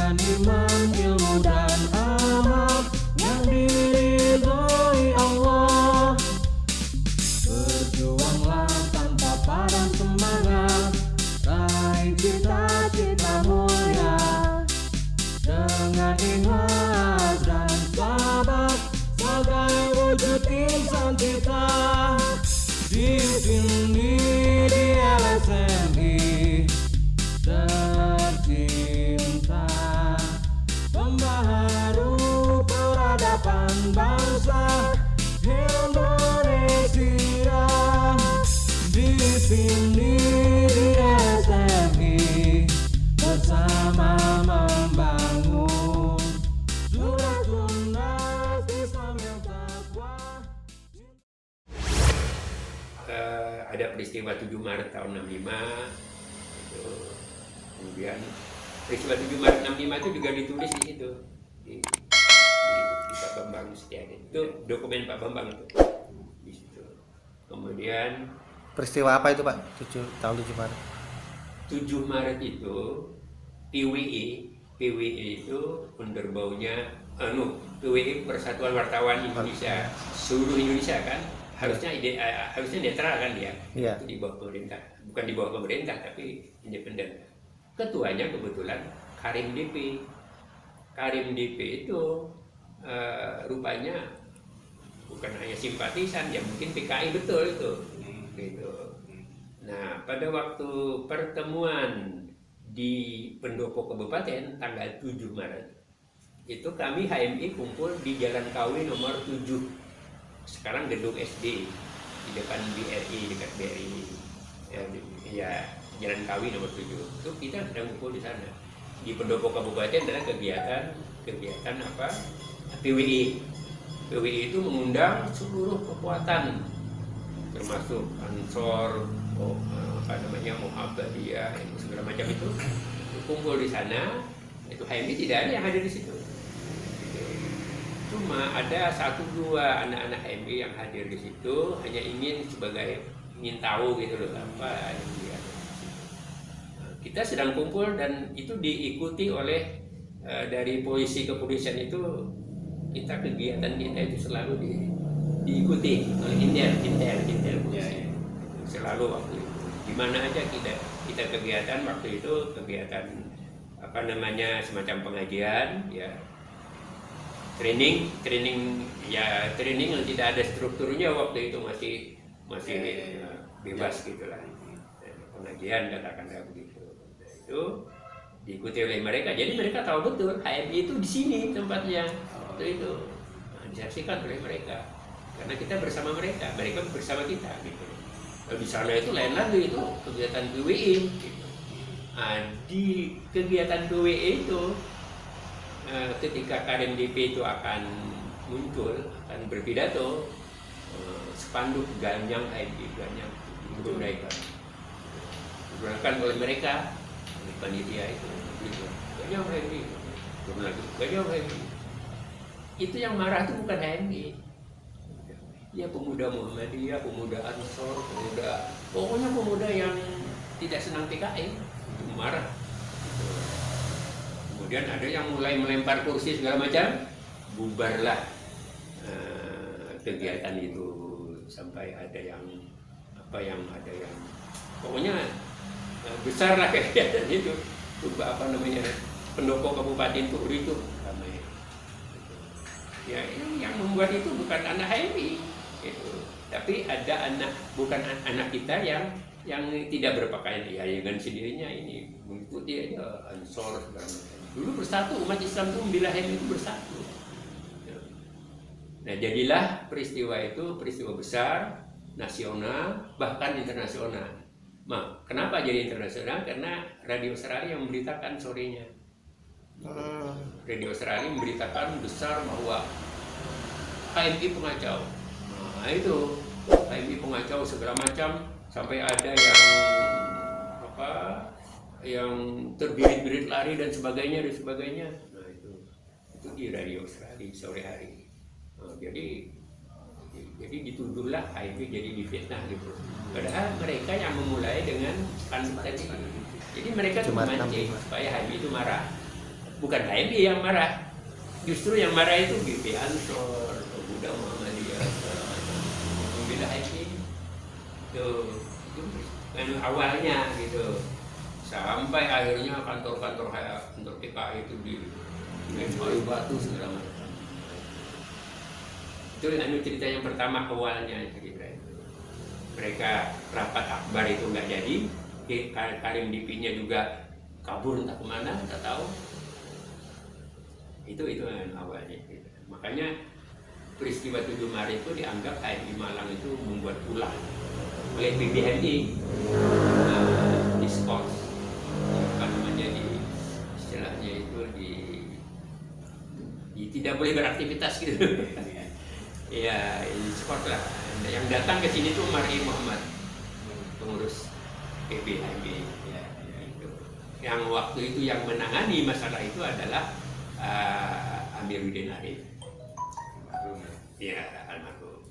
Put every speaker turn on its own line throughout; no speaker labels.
dengan iman, ilmu dan amal yang diridhoi Allah. Berjuanglah tanpa padam semangat, raih cita-cita mulia dengan ikhlas dan sabar sebagai wujud insan kita. Di sini di LSMI tercinta, pembaharu peradaban bangsa Indonesia. Di sini di LSMI bersama membangun surat-surat Islam yang takwa.
Ada peristiwa 7 Maret tahun 65 itu, kemudian peristiwa 7 Maret 65 itu juga ditulis di situ di Pak Bambang Setiawan, itu dokumen Pak Bambang itu di situ. Kemudian
Peristiwa apa itu Pak? Tahun 7 Maret.
7 Maret itu PWI itu underbaunya PWI Persatuan Wartawan Indonesia, seluruh Indonesia kan harusnya netral kan dia.
Iya.
Itu di bawah pemerintah, bukan di bawah pemerintah tapi independen. Ketuanya kebetulan Karim DP. Karim DP itu rupanya bukan hanya simpatisan, ya mungkin PKI betul itu. Gitu. Nah, pada waktu pertemuan di Pendopo Kabupaten tanggal 7 Maret itu kami HMI kumpul di Jalan KW nomor 7, sekarang gedung SD di depan BRI, dekat BRI ya, Jalan KW nomor 7 itu kita sedang kumpul di sana. Di Pendopo Kabupaten adalah kegiatan apa, PWI itu mengundang seluruh kekuatan termasuk Ansor, Muhammadiyah, segala macam itu kumpul di sana. Itu HMI tidak ada yang hadir di situ. Cuma ada 1-2 anak-anak HMI yang hadir di situ, hanya ingin tahu gitu loh apa yang dia ada di situ. Nah, kita sedang kumpul dan itu diikuti oleh dari kepolisian itu, kegiatan kita itu selalu diikuti oleh intel polisi. Selalu waktu itu di mana aja kita kegiatan waktu itu, kegiatan semacam pengajian ya, training yang tidak ada strukturnya waktu itu, masih bebas gitulah, pengajian katakanlah begitu. Nah, itu diikuti oleh mereka, jadi mereka tahu betul HMI itu di sini tempatnya waktu itu, disaksikan oleh mereka karena kita bersama mereka bersama kita gitu. Di sana itu lain lagi, itu kegiatan PWI gitu. Nah, di kegiatan PWI itu ketika Karim DP itu akan muncul, akan berpidato, spanduk Ganyang HMI digunakan oleh mereka, oleh panitia itu gitu. Ganyang HMI itu yang marah itu bukan HMI ya, pemuda Muhammadiyah, pemuda Ansor, pokoknya pemuda yang tidak senang PKI itu marah. Kemudian ada yang mulai melempar kursi segala macam, bubarlah kegiatan itu, sampai ada yang pokoknya besar lah kegiatan itu. Pendopo Kabupaten Tur itu ramai. Ya, yang membuat itu bukan anak HMI itu, tapi ada bukan anak kita yang tidak berpakaian ya dengan sendirinya, ini mengikuti aja Ansor segala macam. Dulu bersatu, umat Islam itu membela HMI itu bersatu. Nah, jadilah peristiwa itu peristiwa besar, nasional, bahkan internasional. Nah, kenapa jadi internasional? Karena Radio Australia yang memberitakan sorenya. Radio Australia memberitakan besar bahwa HMI pengacau. Nah, itu HMI pengacau segala macam, sampai ada yang terbirit-birit lari dan sebagainya. Nah, itu di Radio Australia sore hari. Nah, jadi dituduhlah HMI jadi difitnah gitu. Padahal mereka yang memulai dengan spanduk tadi. Jadi mereka cuma memancing supaya HMI itu marah. bukan HMI yang marah, justru yang marah itu BP Ansor, Pemuda Muhammadiyah, membela HMI. Itu kan awalnya gitu, sampai akhirnya kantor PKI itu di kayu batu segala macam. Itu cerita yang pertama awalnya cerita itu. Mereka rapat akbar itu nggak jadi, Karim DP-nya juga kabur entah kemana, tak tahu. Itu awalnya. Makanya peristiwa 7 Maret itu dianggap HMI Malang itu membuat ulah oleh PBHMI, diskors, apa namanya, istilahnya itu tidak boleh beraktivitas gitu. Ya, diskors lah. Yang datang ke sini tuh Mari Muhammad, pengurus PBHMI. Yang waktu itu yang menangani masalah itu adalah Amiruddin Arif, ya, almarhum.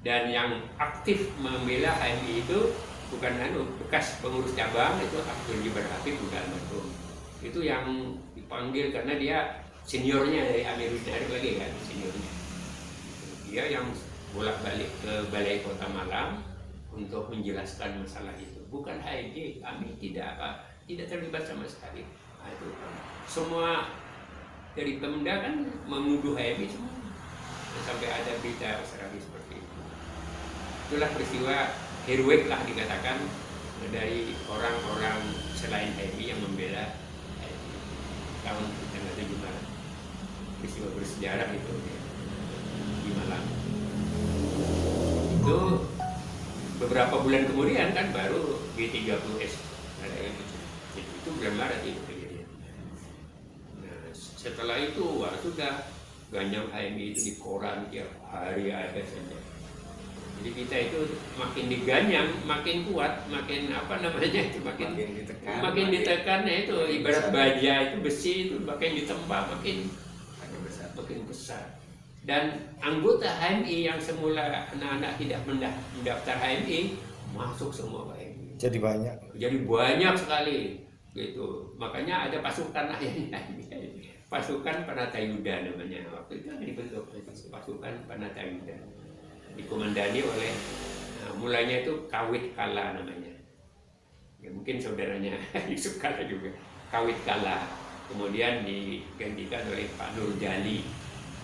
Dan yang aktif membela HMI itu bukan bekas pengurus cabang, itu Abdul Jibar Hafid, juga almarhum. Itu yang dipanggil karena dia seniornya dari Amiruddin Arif lagi kan, seniornya. Dia yang bolak-balik ke Balai Kota Malang untuk menjelaskan masalah itu. Bukan HMI, kami tidak terlibat sama sekali. Nah, itu semua dari Pemda kan menuduh HMI semua, sampai ada berita seragi seperti itu. Itulah peristiwa heroik lah dikatakan dari orang-orang selain HMI yang membela HMI tahun tanggal 7 Maret. Peristiwa bersejarah itu di Malang. Itu beberapa bulan kemudian kan baru G30S ada yang itu bulan Maret itu kejadian. Nah, setelah itu sudah ganjang HMI itu di koran tiap hari ada saja. Jadi kita itu makin diganyang, makin kuat, makin apa namanya itu makin ditekan ya itu ibarat baja itu besi itu makin ditempa makin besar. Dan anggota HMI yang semula anak-anak tidak mendaftar HMI masuk semua ke HMI.
Jadi banyak
sekali gitu. Makanya ada pasukan akhirnya, pasukan Panatayuda namanya. Waktu itu dibentuk pasukan Panatayuda, dikomandani oleh mulanya itu Kawit Kala namanya. Ya, mungkin saudaranya Yusuf Kala juga, Kawit Kala. Kemudian digantikan oleh Pak Nurjali.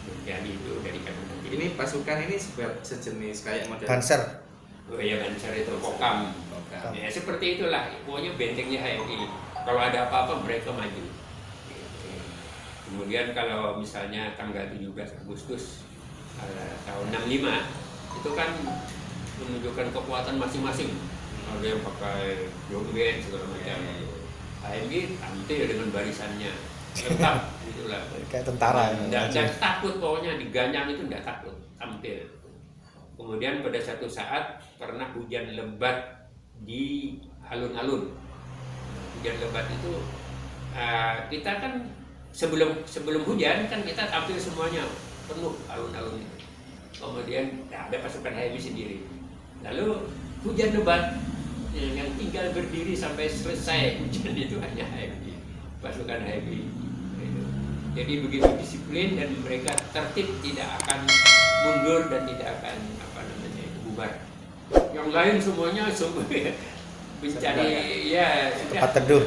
Nurjali itu dari Kalimantan.
Ini pasukan ini sejenis kayak model
Banser.
Oh ya, Banser itu Kokam. Ya seperti itulah, pokoknya bentengnya HMI. Kalau ada apa-apa mereka maju. Kemudian kalau misalnya tanggal 17 Agustus tahun 65 itu kan menunjukkan kekuatan masing-masing. Ada yang pakai joget segala macam. HMI tampil dengan barisannya lengkap itulah.
Kayak tentara.
Dan takut, pokoknya diganyang itu tidak takut, tampil. Kemudian pada satu saat pernah hujan lebat di alun-alun. Hujan lebat itu kita kan sebelum hujan kan kita tampil semuanya penuh alun-alun itu. Kemudian ada pasukan HMI sendiri. Lalu hujan lebat yang tinggal berdiri sampai selesai hujan itu hanya HMI, pasukan HMI. Jadi begitu disiplin dan mereka tertib, tidak akan mundur dan tidak akan bubar. Yang lain semuanya mencari ya
tempat teduh.